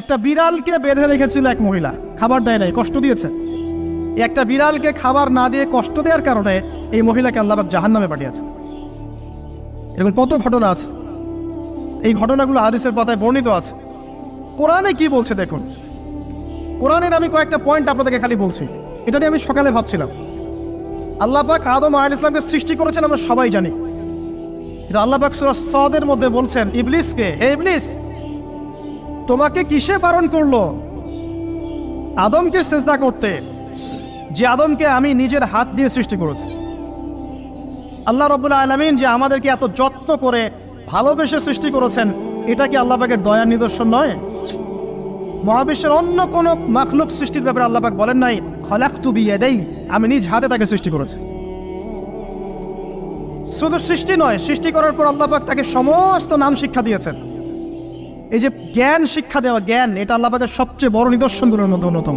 একটা বিড়ালকে বেঁধে রেখেছিল এক মহিলা, খাবার দেয় নাই, কষ্ট দিয়েছে। একটা বিড়ালকে খাবার না দিয়ে কষ্ট দেওয়ার কারণে এই মহিলাকে আল্লাহ পাক জাহান্নামে পাঠিয়েছে। এরকম কত ঘটনা আছে, এই ঘটনাগুলো হাদিসের পাতায় বর্ণিত আছে। কোরআনে কি বলছে দেখুন। কোরআনের আমি কয়েকটা পয়েন্ট আপনাদেরকে খালি বলছি, এটা নিয়ে আমি সকালে ভাবছিলাম। আল্লাহ পাক আদম আলাইহিস সালামকে সৃষ্টি করেছেন আমরা সবাই জানি, কিন্তু আল্লাহ পাক সূরা সদের মধ্যে বলছেন ইবলিসকে, হে ইবলিস, তোমাকে কিসে বারণ করলো আদমকে সিজদা করতে, যে আদমকে আমি নিজের হাত দিয়ে সৃষ্টি করেছি। আল্লাহ রাব্বুল আলামিন যে আমাদেরকে এত যত্ন করে ভালোবেসে সৃষ্টি করেছেন, এটা কি আল্লাহ পাকের দয়ার নিদর্শন নয়? মহাবিশ্বের অন্য কোনো মাখলুক সৃষ্টির ব্যাপারে আল্লাহ পাক বলেন নাই খলাকতু বিয়াদাই, আমি নিজ হাতে তাকে সৃষ্টি করেছি। শুধু সৃষ্টি নয়, সৃষ্টি করার পর আল্লাহ পাক তাকে সমস্ত নাম শিক্ষা দিয়েছেন। এই যে জ্ঞান শিক্ষা দেওয়া, জ্ঞান, এটা আল্লাহ পাকের সবচেয়ে বড় নিদর্শনগুলোর মধ্যে অন্যতম।